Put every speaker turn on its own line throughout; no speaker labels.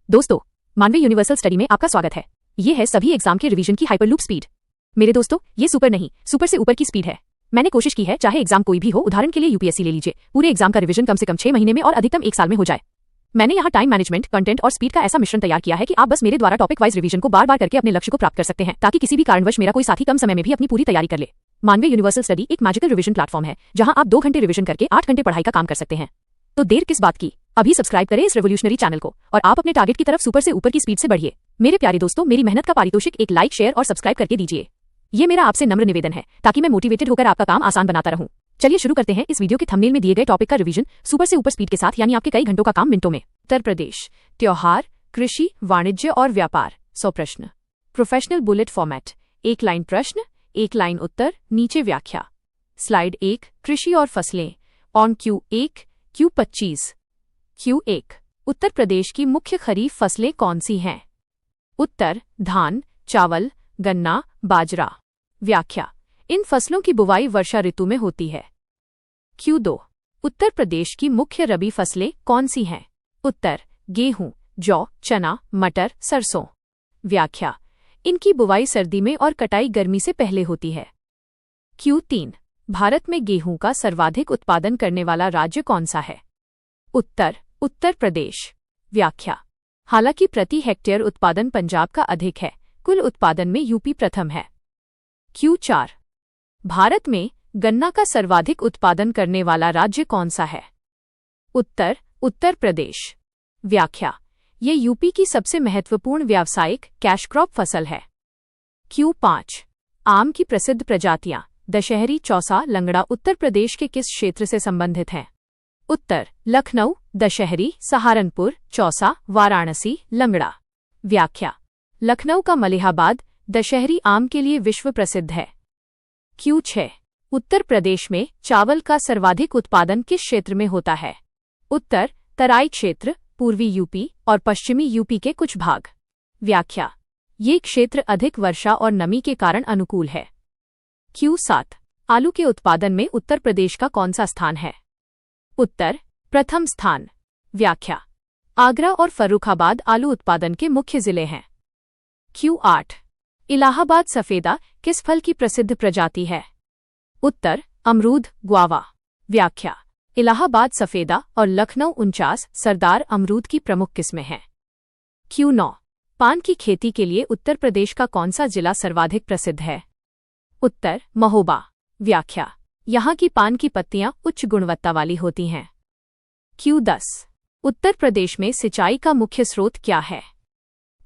दोस्तों, मानवीय universal study में आपका स्वागत है। ये है सभी एग्जाम के रिवीजन की हाइपरलूप स्पीड। मेरे दोस्तों, ये सुपर नहीं, सुपर से ऊपर की स्पीड है। मैंने कोशिश की है, चाहे एग्जाम कोई भी हो, उदाहरण के लिए यूपीएससी ले लीजिए, पूरे एग्जाम का रिवीजन कम से कम 6 महीने में और अधिकतम 1 साल में हो जाए। मैंने यहाँ टाइम मैनेजमेंट, कंटेंट और स्पीड का ऐसा मिश्रण तैयार किया है कि आप बस मेरे द्वारा टॉपिक वाइज रिवीजन को बार बार करके अपने लक्ष्य को प्राप्त कर सकते हैं, ताकि किसी भी कारणवश मेरा कोई साथी कम समय में भी अपनी पूरी तैयारी कर ले। मानवीय यूनिवर्सल स्टडी एक मैजिकल रिवीजन प्लेटफॉर्म है, जहां आप 2 घंटे रिवीजन करके 8 घंटे पढ़ाई का काम कर सकते हैं। तो देर किस बात की, अभी सब्सक्राइब करें इस रेवोल्यूशनरी चैनल को और आप अपने टारगेट की तरफ सुपर से ऊपर की स्पीड से बढ़िए। मेरे प्यारे दोस्तों, मेरी मेहनत का पारितोषिक एक लाइक, शेयर और सब्सक्राइब करके दीजिए। ये मेरा आपसे नम्र निवेदन है, ताकि मैं मोटिवेटेड होकर आपका काम आसान बनाता रहूं। चलिए शुरू करते हैं इस वीडियो के थंबनेल में दिए गए टॉपिक का रिवीजन सुपर से ऊपर स्पीड के साथ, यानी आपके कई घंटों का काम मिनटों में। उत्तर प्रदेश, त्योहार, कृषि, वाणिज्य और व्यापार। 100 प्रश्न। Professional bullet format. 1 लाइन प्रश्न, 1 लाइन उत्तर, नीचे व्याख्या। स्लाइड 1, कृषि और फसलें। On Q1, Q25। Q1, Uttar Pradesh की मुख्य खरीफ फसलें कौन सी हैं? उत्तर, धान, चावल, गन्ना, बाजरा। व्याख्या, इन फसलों की बुवाई वर्षा ऋतु में होती है। Q2, उत्तर प्रदेश की मुख्य रबी फसलें कौन सी हैं? उत्तर, गेहूं, जौ, चना, मटर, सरसों। व्याख्या, इनकी बुवाई सर्दी में और कटाई गर्मी से पहले होती है। Q3, भारत में गेहूं का सर्वाधिक उत्पादन करने वाला राज्य कौन सा है? उत्तर, उत्तर प्रदेश। व्याख्या, हालांकि प्रति हेक्टेयर उत्पादन पंजाब का अधिक है, कुल उत्पादन में यूपी प्रथम है। Q4, भारत में गन्ना का सर्वाधिक उत्पादन करने वाला राज्य कौन सा है? उत्तर, उत्तर प्रदेश। व्याख्या, ये यूपी की सबसे महत्वपूर्ण व्यावसायिक कैश क्रॉप फसल है। Q5, आम की प्रसिद्ध प्रजातियां दशहरी, चौसा, लंगड़ा उत्तर प्रदेश के किस क्षेत्र से संबंधित हैं? उत्तर, लखनऊ, दशहरी, सहारनपुर, चौसा, वाराणसी, लंगड़ा। व्याख्या, लखनऊ का मलिहाबाद दशहरी आम के लिए विश्व प्रसिद्ध है। Q6, उत्तर प्रदेश में चावल का सर्वाधिक उत्पादन किस क्षेत्र में होता है? उत्तर, तराई क्षेत्र, पूर्वी यूपी और पश्चिमी यूपी के कुछ भाग। व्याख्या, ये क्षेत्र अधिक वर्षा और नमी के कारण अनुकूल है। Q7, आलू के उत्पादन में उत्तर प्रदेश का कौन सा स्थान है? उत्तर, प्रथम स्थान। व्याख्या, आगरा और फर्रुखाबाद आलू उत्पादन के मुख्य जिले हैं। Q8, इलाहाबाद सफेदा किस फल की प्रसिद्ध प्रजाति है? उत्तर, अमरूद, ग्वावा। व्याख्या, इलाहाबाद सफेदा और लखनऊ 49 सरदार अमरूद की प्रमुख किस्में हैं। Q9, पान की खेती के लिए उत्तर प्रदेश का कौन सा जिला सर्वाधिक प्रसिद्ध है? उत्तर, महोबा। व्याख्या, यहाँ की पान की पत्तियां उच्च गुणवत्ता वाली होती हैं। Q10, उत्तर प्रदेश में सिंचाई का मुख्य स्रोत क्या है?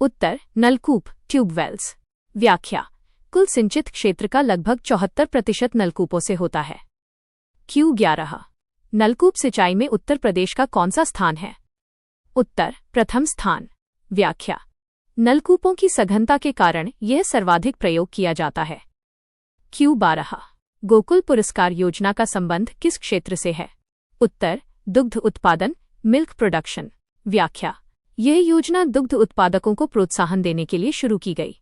उत्तर, नलकूप, ट्यूबवेल्स। व्याख्या, कुल सिंचित क्षेत्र का लगभग 74% नलकूपों से होता है। Q11, नलकूप सिंचाई में उत्तर प्रदेश का कौन सा स्थान है? उत्तर, प्रथम स्थान। व्याख्या, नलकूपों की सघनता के कारण यह सर्वाधिक प्रयोग किया जाता है। Q12, गोकुल पुरस्कार योजना का संबंध किस क्षेत्र से है? उत्तर, दुग्ध उत्पादन, मिल्क प्रोडक्शन। व्याख्या, यह योजना दुग्ध उत्पादकों को प्रोत्साहन देने के लिए शुरू की गई।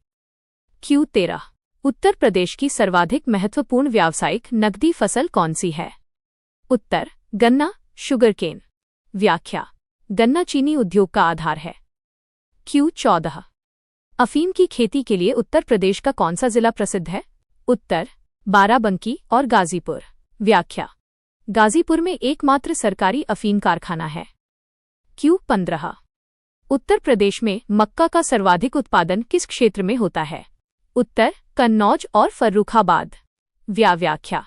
Q13, उत्तर प्रदेश की सर्वाधिक महत्वपूर्ण व्यावसायिक नकदी फसल कौन सी है? उत्तर, गन्ना, शुगरकेन। व्याख्या, गन्ना चीनी उद्योग का आधार है। Q14, अफीम की खेती के लिए उत्तर प्रदेश का कौन सा जिला प्रसिद्ध है? उत्तर, बाराबंकी और गाजीपुर। व्याख्या, गाजीपुर में एकमात्र सरकारी अफीम कारखाना है। Q15, उत्तर प्रदेश में मक्का का सर्वाधिक उत्पादन किस क्षेत्र में होता है? उत्तर, कन्नौज और फर्रुखाबाद। व्याख्या,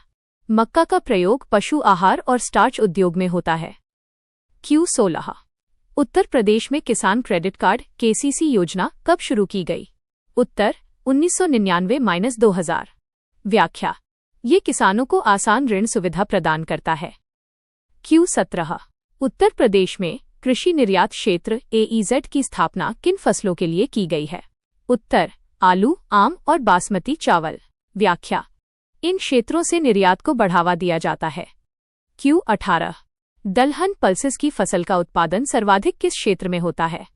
मक्का का प्रयोग पशु आहार और स्टार्च उद्योग में होता है। Q16, उत्तर प्रदेश में किसान क्रेडिट कार्ड KCC योजना कब शुरू की गई? उत्तर, 1999-2000। व्याख्या, ये किसानों को आसान ऋण सुविधा प्रदान करता है। Q17, उत्तर प्रदेश में कृषि निर्यात क्षेत्र AEZ की स्थापना किन फसलों के लिए की गई है? उत्तर, आलू, आम और बासमती चावल। व्याख्या, इन क्षेत्रों से निर्यात को बढ़ावा दिया जाता है। Q18, दलहन पल्सेस की फसल का उत्पादन सर्वाधिक किस क्षेत्र में होता है?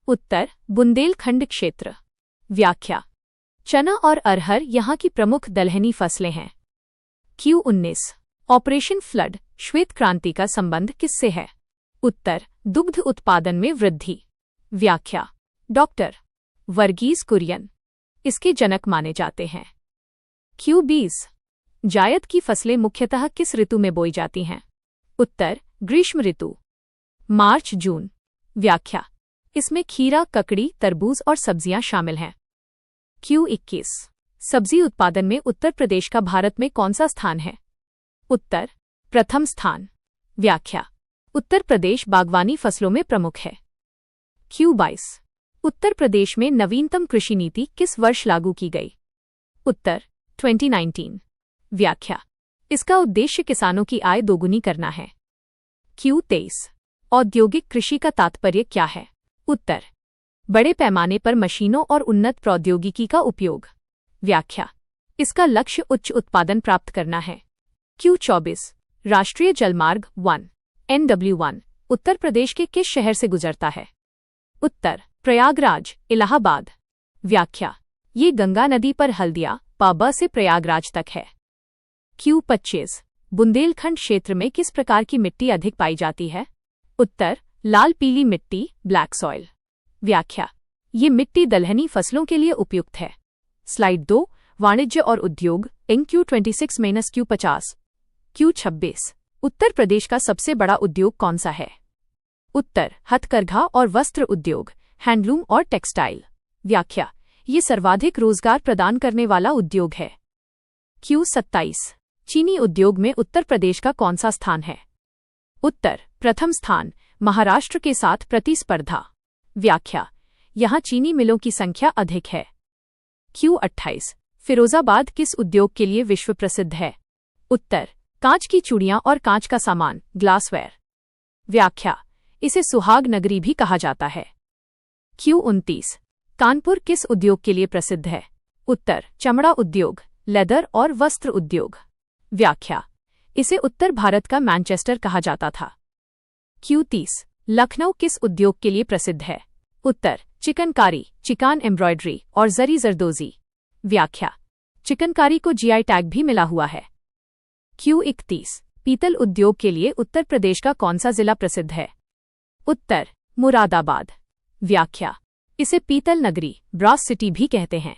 उत्तर, बुंदेलखंड क्षेत्र। व्याख्या, चना और अरहर यहाँ की प्रमुख दलहनी फसलें हैं। Q19, ऑपरेशन फ्लड श्वेत क्रांति का संबंध किससे है? उत्तर, दुग्ध उत्पादन में वृद्धि। व्याख्या। डॉक्टर वर्गीस कुरियन इसके जनक माने जाते हैं। Q20 जायद की फसलें मुख्यतः किस ऋतु में बोई जाती हैं? उत्तर ग्रीष्म ऋतु, मार्च जून। व्याख्या। इसमें खीरा, ककड़ी, तरबूज और सब्जियां शामिल हैं। Q21 सब्जी उत्पादन में उत्तर प्रदेश का भारत में कौन सा स्थान है? उत्तर प्रथम स्थान। व्याख्या। उत्तर प्रदेश बागवानी फसलों में प्रमुख है। Q22 उत्तर प्रदेश में नवीनतम कृषि नीति किस वर्ष लागू की गई? उत्तर 2019। व्याख्या। इसका उद्देश्य किसानों की आय दोगुनी करना है। Q23 औद्योगिक कृषि का तात्पर्य क्या है? उत्तर बड़े पैमाने पर मशीनों और उन्नत प्रौद्योगिकी का उपयोग। व्याख्या। इसका लक्ष्य उच्च उत्पादन प्राप्त करना है। Q24 राष्ट्रीय जलमार्ग 1 NW1 उत्तर प्रदेश के किस शहर से गुजरता है? उत्तर प्रयागराज, इलाहाबाद। व्याख्या। ये गंगा नदी पर हल्दिया पाबा से प्रयागराज तक है। Q25 बुंदेलखंड क्षेत्र में किस प्रकार की मिट्टी अधिक पाई जाती है? उत्तर लाल पीली मिट्टी, ब्लैक सॉइल। व्याख्या। ये मिट्टी दलहनी फसलों के लिए उपयुक्त है। स्लाइड 2 वाणिज्य और उद्योग Q26 - Q50। Q26 Uttar Pradesh का सबसे बड़ा उद्योग कौन सा है? उत्तर हथकरघा और वस्त्र उद्योग, हैंडलूम और टेक्सटाइल। व्याख्या। ये सर्वाधिक रोजगार प्रदान करने वाला उद्योग है। Q27 चीनी उद्योग में उत्तर प्रदेश का कौन सा स्थान है? उत्तर प्रथम स्थान, महाराष्ट्र के साथ प्रतिस्पर्धा। व्याख्या। यहाँ चीनी मिलों की संख्या अधिक है। Q28 फिरोजाबाद किस उद्योग के लिए विश्व प्रसिद्ध है? उत्तर कांच की चूड़ियां और कांच का सामान, ग्लासवेयर। व्याख्या। इसे सुहाग नगरी भी कहा जाता है। Q29 कानपुर किस उद्योग के लिए प्रसिद्ध है? उत्तर चमड़ा उद्योग, लेदर और वस्त्र उद्योग। व्याख्या। इसे उत्तर भारत का मैनचेस्टर कहा जाता था। Q30 लखनऊ किस उद्योग के लिए प्रसिद्ध है? उत्तर चिकनकारी, चिकान एम्ब्रॉयडरी और जरी जरदोजी। व्याख्या। चिकनकारी को GI टैग भी मिला हुआ है। Q31 पीतल उद्योग के लिए उत्तर प्रदेश का कौन सा जिला प्रसिद्ध है? उत्तर मुरादाबाद। व्याख्या। इसे पीतल नगरी, ब्रास सिटी भी कहते हैं।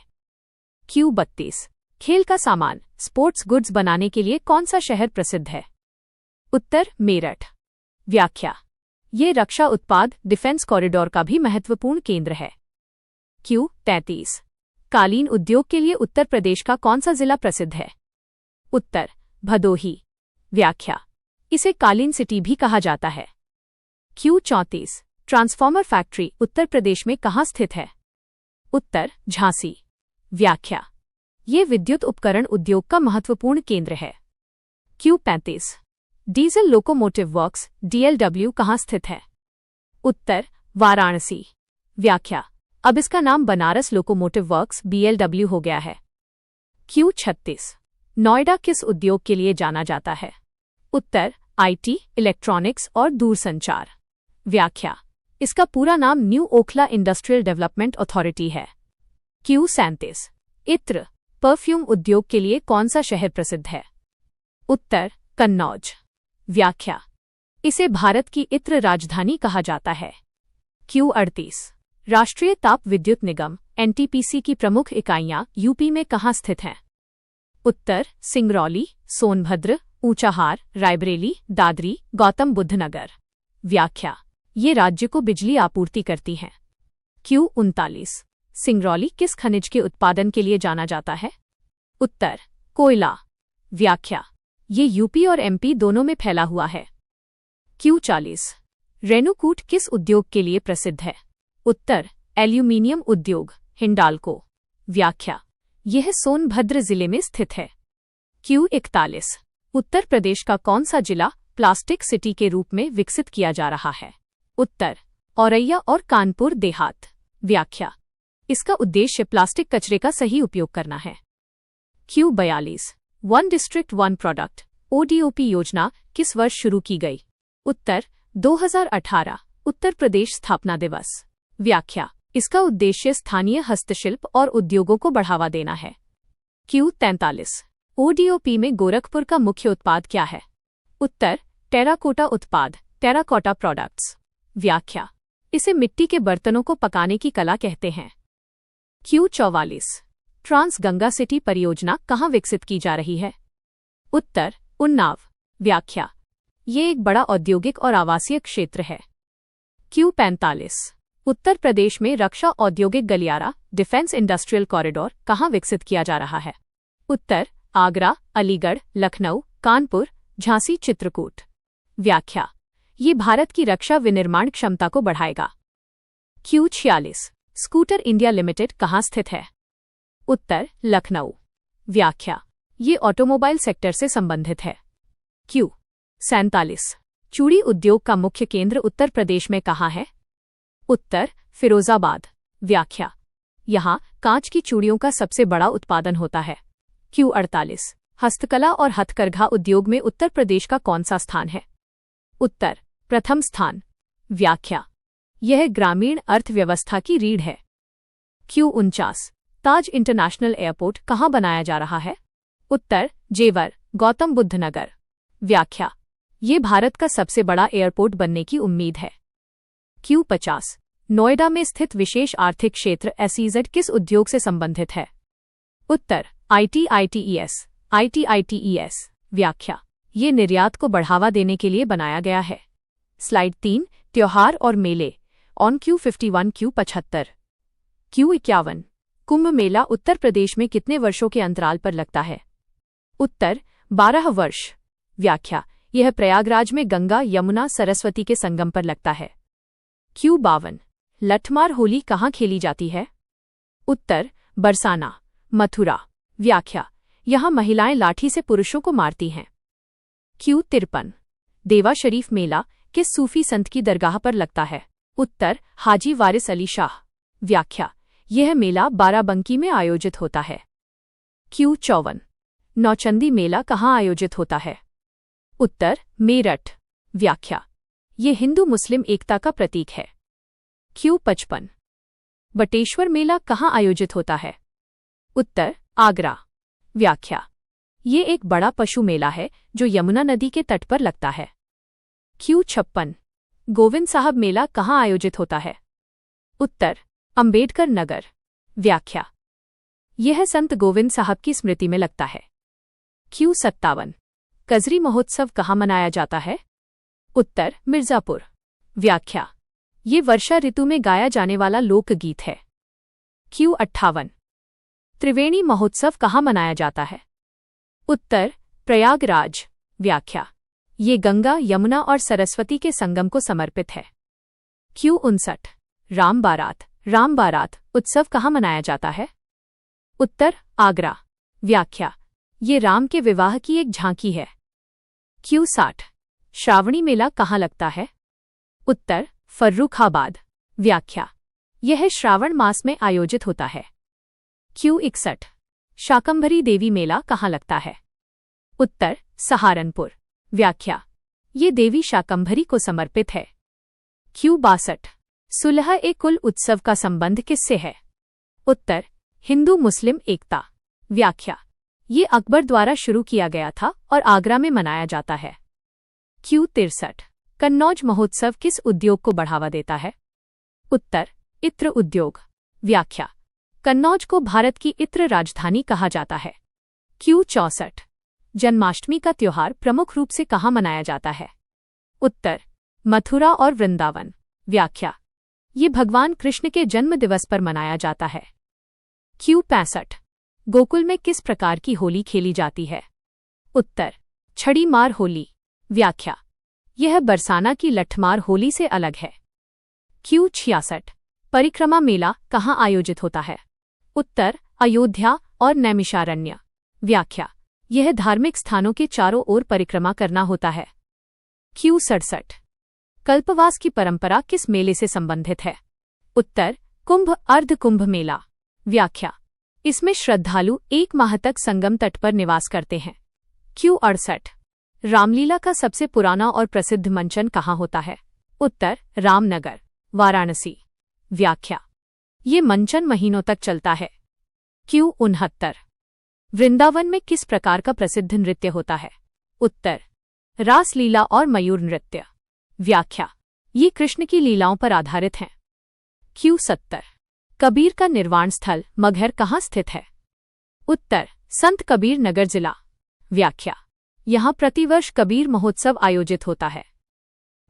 Q32 खेल का सामान, स्पोर्ट्स गुड्स बनाने के लिए कौन सा शहर प्रसिद्ध है? उत्तर मेरठ। व्याख्या। ये रक्षा उत्पाद, डिफेंस कॉरिडोर का भी महत्वपूर्ण केंद्र है। Q33 कालीन उद्योग के लिए उत्तर प्रदेश का कौन सा जिला प्रसिद्ध है? उत्तर भदोही। व्याख्या। इसे कालीन सिटी भी कहा जाता है। Q34 transformer factory Uttar Pradesh में कहाँ स्थित है? उत्तर झांसी। व्याख्या। ये विद्युत उपकरण उद्योग का महत्वपूर्ण केंद्र है। Q35 diesel locomotive works DLW कहाँ स्थित है? उत्तर वाराणसी। व्याख्या। अब इसका नाम बनारस लोकोमोटिव वर्क्स BLW हो गया है। Q36 नोएडा किस उद्योग के लिए जाना जाता है? उत्तर IT, इलेक्ट्रॉनिक्स और दूरसंचार। व्याख्या। इसका पूरा नाम new Okhla industrial development authority है। Q37 इत्र परफ्यूम उद्योग के लिए कौन सा शहर प्रसिद्ध है? उत्तर कन्नौज। व्याख्या। इसे भारत की इत्र राजधानी कहा जाता है। Q38 राष्ट्रीय ताप विद्युत निगम NTPC की प्रमुख इकाइयां यूपी में कहाँ स्थित हैं? उत्तर सिंगरौली, सोनभद्र, ऊंचाहार, रायबरेली, दादरी, गौतम बुद्ध नगर। व्याख्या। ये राज्य को बिजली आपूर्ति करती हैं। Q39 सिंगरौली किस खनिज के उत्पादन के लिए जाना जाता है? उत्तर कोयला। व्याख्या। ये यूपी और MP दोनों में फैला हुआ है। Q40 रेणुकूट किस उद्योग के लिए प्रसिद्ध है? उत्तर एल्यूमीनियम उद्योग, हिंडाल्को। व्याख्या। यह सोनभद्र जिले में स्थित है। Q41 उत्तर प्रदेश का कौन सा जिला प्लास्टिक सिटी के रूप में विकसित किया जा रहा है? उत्तर औरैया और कानपुर देहात। व्याख्या। इसका उद्देश्य प्लास्टिक कचरे का सही उपयोग करना है। Q42 one district one product ODOP योजना किस वर्ष शुरू की गई? उत्तर 2018 उत्तर प्रदेश स्थापना दिवस। व्याख्या। इसका उद्देश्य स्थानीय हस्तशिल्प और उद्योगों को बढ़ावा देना है। Q43 ODOP में गोरखपुर का मुख्य उत्पाद क्या है? उत्तर टेराकोटा उत्पाद, टेराकोटा प्रोडक्ट्स। व्याख्या। इसे मिट्टी के बर्तनों को पकाने की कला कहते हैं। Q44 ट्रांस गंगा सिटी परियोजना कहाँ विकसित की जा रही है? उत्तर उन्नाव। व्याख्या ये एक बड़ा औद्योगिक और आवासीय क्षेत्र है। Q45 उत्तर प्रदेश में रक्षा औद्योगिक गलियारा डिफेंस इंडस्ट्रियल कॉरिडोर कहाँ विकसित किया जा रहा है? उत्तर आगरा, अलीगढ़, लखनऊ, कानपुर, झांसी, चित्रकूट। व्याख्या ये भारत की रक्षा विनिर्माण क्षमता को बढ़ाएगा। Q46 स्कूटर इंडिया लिमिटेड कहाँ स्थित है? उत्तर लखनऊ। व्याख्या ये ऑटोमोबाइल सेक्टर से संबंधित है। Q47 चूड़ी उद्योग का मुख्य केंद्र उत्तर प्रदेश में कहाँ है? उत्तर फिरोजाबाद। व्याख्या यहाँ कांच की चूड़ियों का सबसे बड़ा उत्पादन होता है। Q48 हस्तकला और हथकरघा उद्योग में उत्तर प्रदेश का कौन सा स्थान है? उत्तर प्रथम स्थान। व्याख्या यह ग्रामीण अर्थव्यवस्था की रीढ़ है। Q49 ताज इंटरनेशनल एयरपोर्ट कहाँ बनाया जा रहा है? उत्तर जेवर, गौतम बुद्ध नगर। व्याख्या ये भारत का सबसे बड़ा एयरपोर्ट बनने की उम्मीद है। Q50 नोएडा में स्थित विशेष आर्थिक क्षेत्र SEZ किस उद्योग से संबंधित है? उत्तर ITITES। व्याख्या ये निर्यात को बढ़ावा देने के लिए बनाया गया है। स्लाइड 3 त्योहार और मेले on Q51 Q75 Q51 Kumbh Mela Uttar Pradesh में कितने वर्षों के अंतराल पर लगता है? उत्तर 12 वर्ष। व्याख्या यह प्रयागराज में गंगा, यमुना, सरस्वती के संगम पर लगता है। Q52 लठमार होली कहाँ खेली जाती है? उत्तर बरसाना, मथुरा। व्याख्या यहाँ महिलाएं लाठी से पुरुषों को मारती हैं। Q53 देवा शरीफ मेला किस सूफी संत की दरगाह पर लगता है? उत्तर हाजी वारिस अली शाह। व्याख्या यह मेला बाराबंकी में आयोजित होता है। Q54 नौचंदी मेला कहाँ आयोजित होता है? उत्तर मेरठ। व्याख्या ये हिंदू मुस्लिम एकता का प्रतीक है। Q55 बटेश्वर मेला कहाँ आयोजित होता है? उत्तर आगरा। व्याख्या ये एक बड़ा पशु मेला है जो यमुना नदी के तट पर लगता है। Q56 गोविंद साहब मेला कहाँ आयोजित होता है? उत्तर अंबेडकर नगर। व्याख्या यह संत गोविंद साहब की स्मृति में लगता है। Q57 कजरी महोत्सव कहाँ मनाया जाता है? उत्तर मिर्जापुर। व्याख्या ये वर्षा ऋतु में गाया जाने वाला लोकगीत है। Q58 त्रिवेणी महोत्सव कहाँ मनाया जाता है? उत्तर प्रयागराज। व्याख्या ये गंगा, यमुना और सरस्वती के संगम को समर्पित है। Q59 राम बारात उत्सव कहाँ मनाया जाता है? उत्तर आगरा। व्याख्या ये राम के विवाह की एक झांकी है। Q60 श्रावणी मेला कहाँ लगता है? उत्तर फर्रुखाबाद। व्याख्या यह श्रावण मास में आयोजित होता है। Q61 शाकंभरी देवी मेला कहाँ लगता है? उत्तर सहारनपुर। व्याख्या ये देवी शाकंभरी को समर्पित है। Q62 सुलह ए कुल उत्सव का संबंध किससे है? उत्तर हिंदू मुस्लिम एकता। व्याख्या ये अकबर द्वारा शुरू किया गया था और आगरा में मनाया जाता है। Q63 कन्नौज महोत्सव किस उद्योग को बढ़ावा देता है? उत्तर इत्र उद्योग। व्याख्या कन्नौज को भारत की इत्र राजधानी कहा जाता है। Q64 जन्माष्टमी का त्योहार प्रमुख रूप से कहाँ मनाया जाता है? उत्तर मथुरा और वृंदावन। व्याख्या ये भगवान कृष्ण के जन्म दिवस पर मनाया जाता है। Q65 गोकुल में किस प्रकार की होली खेली जाती है? उत्तर छड़ी मार होली। व्याख्या यह बरसाना की लठमार होली से अलग है। Q66 परिक्रमा मेला कहाँ आयोजित होता है? उत्तर अयोध्या और नैमिषारण्य। व्याख्या यह धार्मिक स्थानों के चारों ओर परिक्रमा करना होता है। Q67 कल्पवास की परंपरा किस मेले से संबंधित है? उत्तर कुंभ अर्ध कुंभ मेला। व्याख्या इसमें श्रद्धालु एक माह तक संगम तट पर निवास करते हैं। Q68 रामलीला का सबसे पुराना और प्रसिद्ध मंचन कहाँ होता है? उत्तर रामनगर, वाराणसी। व्याख्या ये मंचन महीनों तक चलता है। Q69 वृंदावन में किस प्रकार का प्रसिद्ध नृत्य होता है? उत्तर रासलीला और मयूर नृत्य। व्याख्या ये कृष्ण की लीलाओं पर आधारित हैं। Q70 कबीर का निर्वाण स्थल मगहर कहाँ स्थित है? उत्तर संत कबीर नगर जिला। व्याख्या यहाँ प्रतिवर्ष कबीर महोत्सव आयोजित होता है।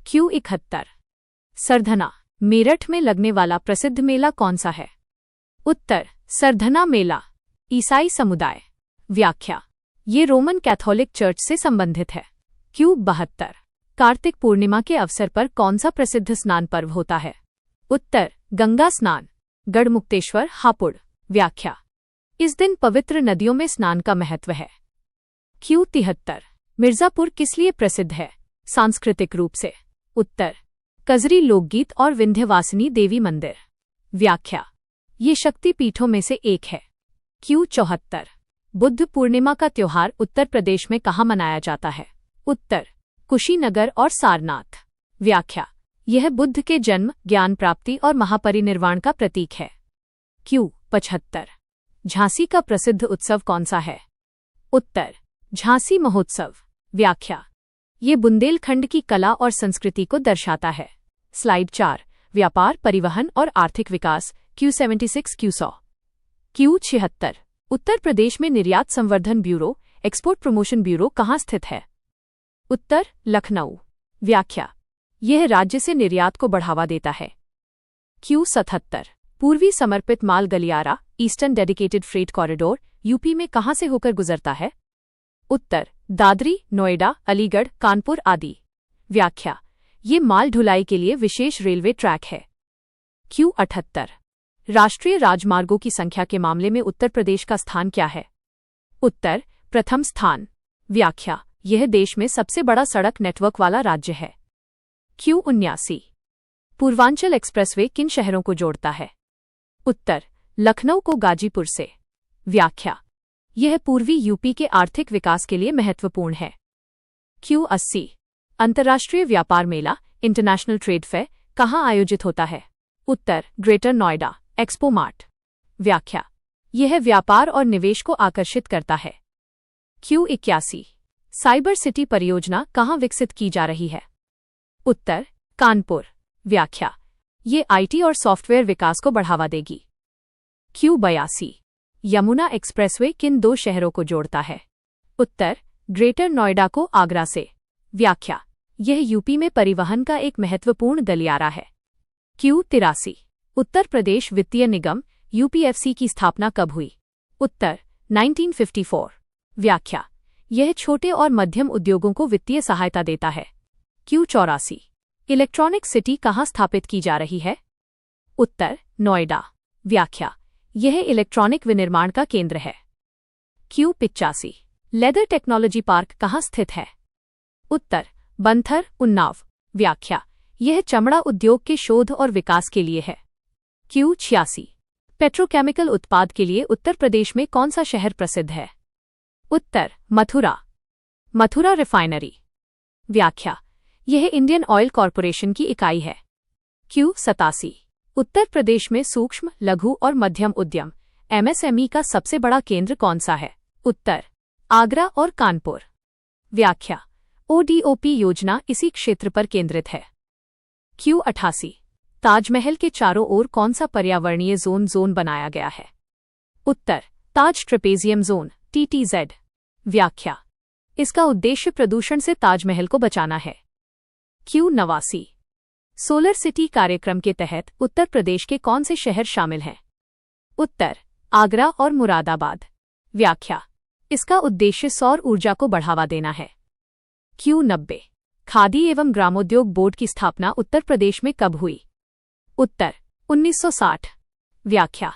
Q71 सरधना मेरठ में लगने वाला प्रसिद्ध मेला कौन सा है? उत्तर सरधना मेला ईसाई समुदाय। व्याख्या ये रोमन कैथोलिक चर्च से संबंधित है। Q72 कार्तिक पूर्णिमा के अवसर पर कौन सा प्रसिद्ध स्नान पर्व होता है? उत्तर गंगा स्नान गढ़मुक्तेश्वर हापुड़। व्याख्या इस दिन पवित्र नदियों में स्नान का महत्व है। Q73 मिर्जापुर किस लिए प्रसिद्ध है सांस्कृतिक रूप से? उत्तर कजरी लोकगीत और विंध्यवासिनी देवी मंदिर। व्याख्या ये शक्ति पीठों में से एक है। Q74 बुद्ध पूर्णिमा का त्योहार उत्तर प्रदेश में कहाँ मनाया जाता है? उत्तर कुशीनगर और सारनाथ। व्याख्या यह बुद्ध के जन्म ज्ञान प्राप्ति और महापरिनिर्वाण का प्रतीक है। Q75 झांसी का प्रसिद्ध उत्सव कौन सा है? उत्तर झांसी महोत्सव। व्याख्या ये बुंदेलखंड की कला और संस्कृति को दर्शाता है। स्लाइड 4 व्यापार परिवहन और आर्थिक विकास Q76 Q100 Q76 Uttar Pradesh में निर्यात संवर्धन ब्यूरो एक्सपोर्ट प्रमोशन ब्यूरो कहाँ स्थित है? उत्तर लखनऊ। व्याख्या यह राज्य से निर्यात को बढ़ावा देता है। Q77 पूर्वी समर्पित माल गलियारा eastern dedicated freight corridor UP में कहाँ से होकर गुजरता है? उत्तर दादरी नोएडा अलीगढ़ कानपुर आदि। व्याख्या ये माल ढुलाई के लिए विशेष रेलवे ट्रैक है। Q78 राष्ट्रीय राजमार्गों की संख्या के मामले में उत्तर प्रदेश का स्थान क्या है? उत्तर प्रथम स्थान। व्याख्या यह देश में सबसे बड़ा सड़क नेटवर्क वाला राज्य है। Q79 पूर्वांचल एक्सप्रेसवे किन शहरों को जोड़ता है? उत्तर लखनऊ को गाजीपुर से। व्याख्या यह पूर्वी यूपी के आर्थिक विकास के लिए महत्वपूर्ण है। Q80 अंतर्राष्ट्रीय व्यापार मेला इंटरनेशनल ट्रेड फेयर कहाँ आयोजित होता है? उत्तर ग्रेटर नोएडा एक्सपो मार्ट। व्याख्या यह व्यापार और निवेश को आकर्षित करता है। Q81 साइबर सिटी परियोजना कहाँ विकसित की जा रही है? उत्तर कानपुर। व्याख्या ये आईटी और सॉफ्टवेयर विकास को बढ़ावा देगी। Q82 यमुना एक्सप्रेसवे किन दो शहरों को जोड़ता है? उत्तर ग्रेटर नोएडा को आगरा से। व्याख्या यह यूपी में परिवहन का एक महत्वपूर्ण गलियारा है। Q83 उत्तर प्रदेश वित्तीय निगम यूपीएफसी की स्थापना कब हुई? उत्तर 1954। व्याख्या यह छोटे और मध्यम उद्योगों को वित्तीय सहायता देता है। Q84 इलेक्ट्रॉनिक सिटी कहाँ स्थापित की जा रही है? उत्तर नोएडा। व्याख्या यह इलेक्ट्रॉनिक विनिर्माण का केंद्र है। Q85 लेदर टेक्नोलॉजी पार्क कहाँ स्थित है? उत्तर बंथर उन्नाव। व्याख्या यह चमड़ा उद्योग के शोध और विकास के लिए है। Q86 पेट्रोकेमिकल उत्पाद के लिए उत्तर प्रदेश में कौन सा शहर प्रसिद्ध है? उत्तर मथुरा। मथुरा रिफाइनरी। व्याख्या यह इंडियन ऑयल कॉरपोरेशन की इकाई है। Q87 उत्तर प्रदेश में सूक्ष्म लघु और मध्यम उद्यम MSME का सबसे बड़ा केंद्र कौन सा है? उत्तर आगरा और कानपुर। व्याख्या ODOP योजना इसी क्षेत्र पर केंद्रित है। Q88 ताजमहल के चारों ओर कौन सा पर्यावरणीय जोन बनाया गया है? उत्तर ताज ट्रेपेजियम जोन TTZ। व्याख्या इसका उद्देश्य प्रदूषण से ताजमहल को बचाना है। Q89 सोलर सिटी कार्यक्रम के तहत उत्तर प्रदेश के कौन से शहर शामिल हैं? उत्तर आगरा और मुरादाबाद। व्याख्या इसका उद्देश्य सौर ऊर्जा को बढ़ावा देना है। Q90 खादी एवं ग्रामोद्योग बोर्ड की स्थापना उत्तर प्रदेश में कब हुई? उत्तर 1960। व्याख्या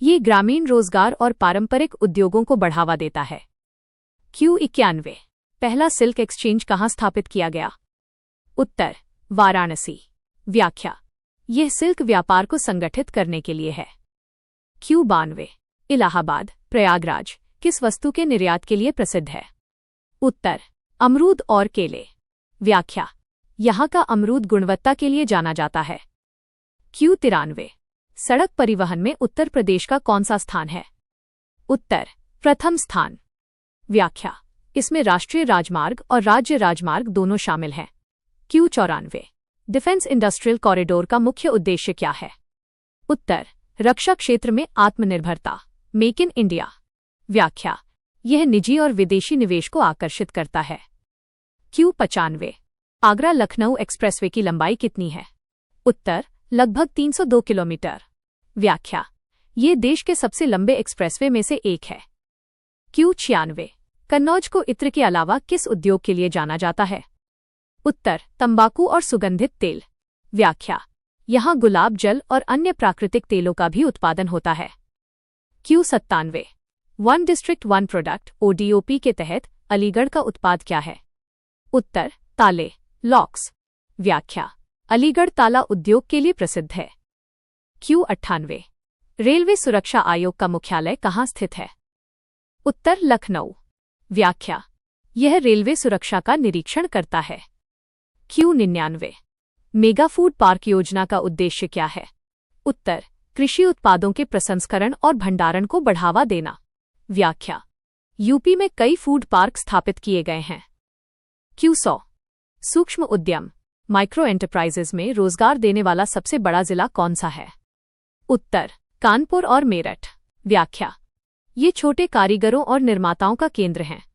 ये ग्रामीण रोजगार और पारंपरिक उद्योगों को बढ़ावा देता है। Q91 पहला सिल्क एक्सचेंज कहाँ स्थापित किया गया? उत्तर वाराणसी। व्याख्या यह सिल्क व्यापार को संगठित करने के लिए है। Q92 इलाहाबाद प्रयागराज किस वस्तु के निर्यात के लिए प्रसिद्ध है? उत्तर अमरूद और केले। व्याख्या यहाँ का अमरूद गुणवत्ता के लिए जाना जाता है। Q93 सड़क परिवहन में उत्तर प्रदेश का कौन सा स्थान है? उत्तर प्रथम स्थान। व्याख्या इसमें राष्ट्रीय राजमार्ग और राज्य राजमार्ग दोनों शामिल हैं। Q94 डिफेंस इंडस्ट्रियल कॉरिडोर का मुख्य उद्देश्य क्या है? उत्तर, रक्षा क्षेत्र में आत्मनिर्भरता, मेक इन इंडिया। व्याख्या, यह निजी और विदेशी निवेश को आकर्षित करता है। क्यू 95, आगरा लखनऊ एक्सप्रेसवे की लंबाई कितनी है? उत्तर, लगभग 302 किलोमीटर। व्याख्या, ये देश के सबसे लंबे एक्सप्रेसवे में से एक है। क्यू 96, कन्नौज को इत्र के अलावा किस उद्योग के लिए जाना जाता है? उत्तर, तंबाकू और सुगंधित तेल। व्याख्या, यहाँ गुलाब जल और अन्य प्राकृतिक तेलों का भी उत्पादन होता है। Q 97, one district one product ODOP के तहत अलीगढ़ का उत्पाद क्या है? उत्तर, ताले, लॉक्स। व्याख्या, अलीगढ़ ताला उद्योग के लिए प्रसिद्ध है। क्यू 98, रेलवे सुरक्षा आयोग का मुख्यालय कहाँ स्थित है? उत्तर, लखनऊ। व्याख्या, यह रेलवे सुरक्षा का निरीक्षण करता है। क्यू 99, मेगा फूड पार्क योजना का उद्देश्य क्या है? उत्तर, कृषि उत्पादों के प्रसंस्करण और भंडारण को बढ़ावा देना। व्याख्या, यूपी में कई फूड पार्क स्थापित किए गए हैं। क्यू 100, सूक्ष्म उद्यम माइक्रो एंटरप्राइजेज में रोजगार देने वाला सबसे बड़ा जिला कौन सा है? उत्तर, कानपुर और मेरठ। व्याख्या, ये छोटे कारीगरों और निर्माताओं का केंद्र हैं